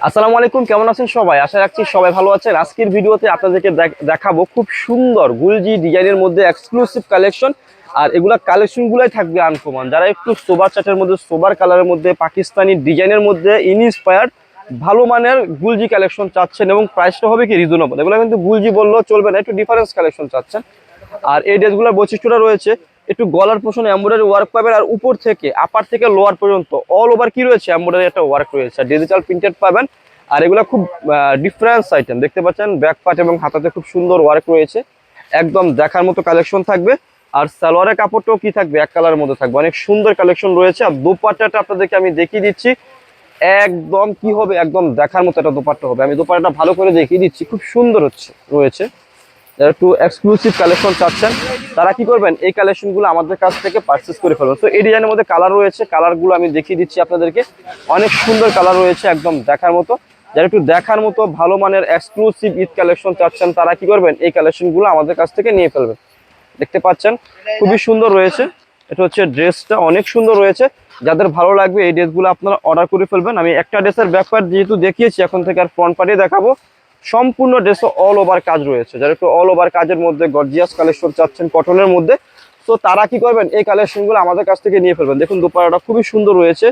আসসালামু আলাইকুম, কেমন আছেন সবাই? আশা রাখছি সবাই ভালো আছেন। আজকের ভিডিওতে আপনাদেরকে দেখাবো খুব সুন্দর গুলজি ডিজাইনের মধ্যে এক্সক্লুসিভ কালেকশন। আর এগুলা কালেকশনগুলাই থাকবে আনকমন। যারা একটু সোবার চার্টের মধ্যে, সোবার কালারের মধ্যে, পাকিস্তানি ডিজাইনের মধ্যে ইনস্পায়ার্ড ভালো মানের গুলজি কালেকশন চাচ্ছেন এবং প্রাইসটা হবে কি রিজনেবল, এগুলো কিন্তু গুলজি বললেও চলবে না, একটু ডিফারেন্স কালেকশন চাচ্ছেন। আর এই ড্রেসগুলোর বৈশিষ্ট্যটা রয়েছে একটু গলার পোষণে এমব্রয়ডারি ওয়ার্ক পাবেন, আর উপর থেকে আপার থেকে লোয়ার পর্যন্ত অল ওভার কি রয়েছে এমব্রয়ডারি একটা ওয়ার্ক রয়েছে, আর ডিজিটাল প্রিন্টেড পাবেন। আর এগুলো খুব ডিফারেন্স আইটেম দেখতে পাচ্ছেন, ব্যাক পার্ট এবং হাতাতে খুব সুন্দর ওয়ার্ক রয়েছে, একদম দেখার মতো কালেকশন থাকবে। আর সালোয়ারের কাপড়টাও কি থাকবে, এক কালারের মধ্যে থাকবে, অনেক সুন্দর কালেকশন রয়েছে। আর দোপাট্টাটা আপনাদেরকে আমি দেখিয়ে দিচ্ছি, একদম কি হবে, একদম দেখার মতো একটা দোপাট্টা হবে। আমি দোপাট্টাটা ভালো করে দেখিয়ে দিচ্ছি, খুব সুন্দর রয়েছে। যারা একটু এক্সক্লুসিভ কালেকশন চাচ্ছেন তারা কি করবেন, এই কালেকশনগুলো আমাদের কাছ থেকে পারচেস করে ফেলবেন। তো এই ডিজাইনের মধ্যে কালার রয়েছে, কালারগুলো আমি দেখিয়ে দিচ্ছি আপনাদেরকে, অনেক সুন্দর কালার রয়েছে, একদম দেখার মতো। যারা একটু দেখার মতো ভালো মানের এক্সক্লুসিভ ঈদ কালেকশন চাচ্ছেন তারা কি করবেন, এই কালেকশনগুলো আমাদের কাছ থেকে নিয়ে ফেলবেন। দেখতে পাচ্ছেন খুবই সুন্দর রয়েছে, এটা হচ্ছে ড্রেসটা অনেক সুন্দর রয়েছে। যাদের ভালো লাগবে এই ড্রেসগুলো আপনারা অর্ডার করে ফেলবেন। আমি একটা ড্রেসের ব্যাক পার্ট যেহেতু দেখিয়েছি, এখন থেকে আর ফ্রন্ট পার্টে দেখাবো। সম্পূর্ণ ড্রেসে অল ওভার কাজ রয়েছে, যারা একটু অল ওভার কাজের মধ্যে গর্জিয়াস কালেকশন চাচ্ছেন কটনের মধ্যে, তো তারা কি করবেন, এই কালেকশনগুলো আমাদের কাছ থেকে নিয়ে ফেলবেন। দেখুন দোপাট্টাটা খুবই সুন্দর রয়েছে,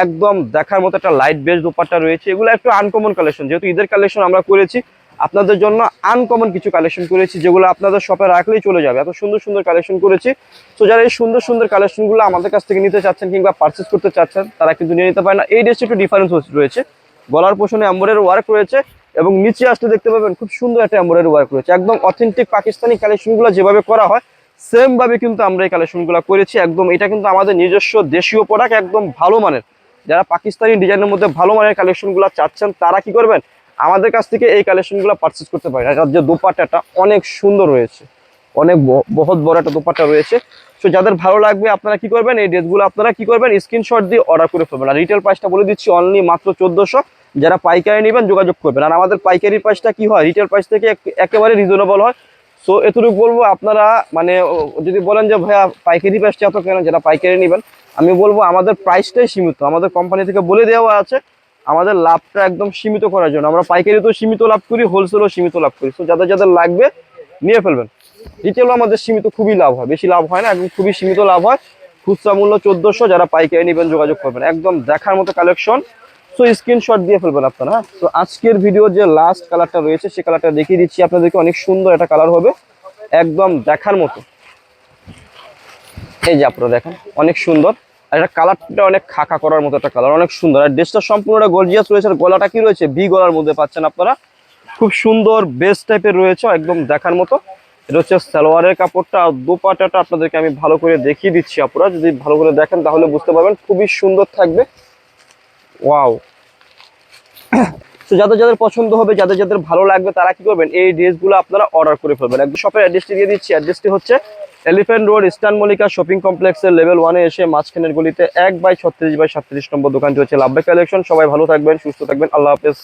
একদম দেখার মতো একটা লাইট বেস দোপাট্টা রয়েছে। এগুলো একটু আনকমন কালেকশন, যেহেতু ঈদের কালেকশন আমরা করেছি আপনাদের জন্য, আনকমন কিছু কালেকশন করেছি যেগুলো আপনাদের শপে রাখলেই চলে যাবে, এত সুন্দর সুন্দর কালেকশন করেছি। তো যারা এই সুন্দর সুন্দর কালেকশনগুলো আমাদের কাছ থেকে নিতে চাচ্ছেন কিংবা পারচেস করতে চাচ্ছেন তারা কিন্তু নিয়ে নিতে পারে না। এই ড্রেসটা একটু ডিফারেন্স রয়েছে, গলার পোষণে এমব্রয়ডারি ওয়ার্ক রয়েছে এবং নিচে আসতে দেখতে পাবেন খুব সুন্দর একটা এমব্রয়ডারি ওয়ার্ক রয়েছে, একদম অথেন্টিক পাকিস্তানি কালেকশনগুলো যেভাবে করা হয় সেম ভাবে কিন্তু আমরা এই কালেকশনগুলো করেছি। একদম এটা কিন্তু আমাদের নিজস্ব দেশীয় প্রোডাক্ট, একদম ভালো মানের। যারা পাকিস্তানি ডিজাইনের মধ্যে ভালো মানের কালেকশনগুলো চাচ্ছেন তারা কি করবেন, আমাদের কাছ থেকে এই কালেকশনগুলো পারচেস করতে পারেন। এটার যে দোপাট্টাটা অনেক সুন্দর রয়েছে, অনেক বহুত বড় একটা দোপাট্টা রয়েছে। তো যাদের ভালো লাগবে আপনারা কি করবেন, এই ড্রেসগুলো আপনারা কি করবেন, স্ক্রিনশট দিয়ে অর্ডার করে ফেলবেন। আর রিটেল প্রাইসটা বলে দিচ্ছি, অনলি মাত্র 1400। যারা পাইকারি নেবেন যোগাযোগ করবেন। আর আমাদের পাইকারি প্রাইসটা কি হয়, রিটেল প্রাইস থেকে একেবারে রিজনেবল হয়। সো এতটুকু বলবো, আপনারা মানে যদি বলেন যে ভাইয়া পাইকারি প্রাইসটা এত কেন, যারা পাইকারি নেবেন আমি বলবো আমাদের প্রাইসটাই সীমিত, আমাদের কোম্পানি থেকে বলে দেওয়া আছে আমাদের লাভটা একদম সীমিত করার জন্য। আমরা পাইকারি তো সীমিত লাভ করি, হোলসেলও সীমিত লাভ করি। সো যাদের যাদের লাগবে নিয়ে ফেলবেন। রিটেলও আমাদের সীমিত খুবই লাভ হয়, বেশি লাভ হয় না, একদম খুবই সীমিত লাভ হয়। খুচরা মূল্য 1400, যারা পাইকারি নেবেন যোগাযোগ করবেন। একদম দেখার মতো কালেকশন, সো স্ক্রিনশট দিয়ে ফেলবেন আপনারা। তো আজকের ভিডিও যে লাস্ট কালারটা রয়েছে সেই কালারটা দেখিয়ে দিচ্ছি আপনাদেরকে, অনেক সুন্দর একটা কালার হবে, একদম দেখার মতো। এই যে আপনারা দেখেন অনেক সুন্দর, আর এটা কালারটা অনেক খাকা করার মতো একটা কালার, অনেক সুন্দর। আর ড্রেসটা সম্পূর্ণটা গর্জিয়াস রয়েছে, আর গলাটা কি রয়েছে ভি গলার মধ্যে পাচ্ছেন আপনারা, খুব সুন্দর বেস টাইপের রয়েছে, একদম দেখার মতো। এটা হচ্ছে সালোয়ারের কাপড়টা। আর দোপাট্টাটা আপনাদেরকে আমি ভালো করে দেখিয়ে দিচ্ছি, আপনারা যদি ভালো করে দেখেন তাহলে বুঝতে পারবেন, খুবই সুন্দর থাকবে। ওয়াও। তো যাদের যাদের পছন্দ হবে, যাদের যাদের ভালো লাগবে তারা কি করবেন, এই ড্রেসগুলো আপনারা অর্ডার করে ফেলবেন। একদম শপের অ্যাড্রেসটি দিয়ে দিচ্ছি, অ্যাড্রেসটি হচ্ছে elephant road, eastern Mallika shopping কমপ্লেক্সের লেভেল 1-এ এসে মাঝখানের গলিতে 1/36/37 নম্বর দোকানটি হচ্ছে লাভবাই কালেকশন। সবাই ভালো থাকবেন, সুস্থ থাকবেন, আল্লাহ হাফেজ।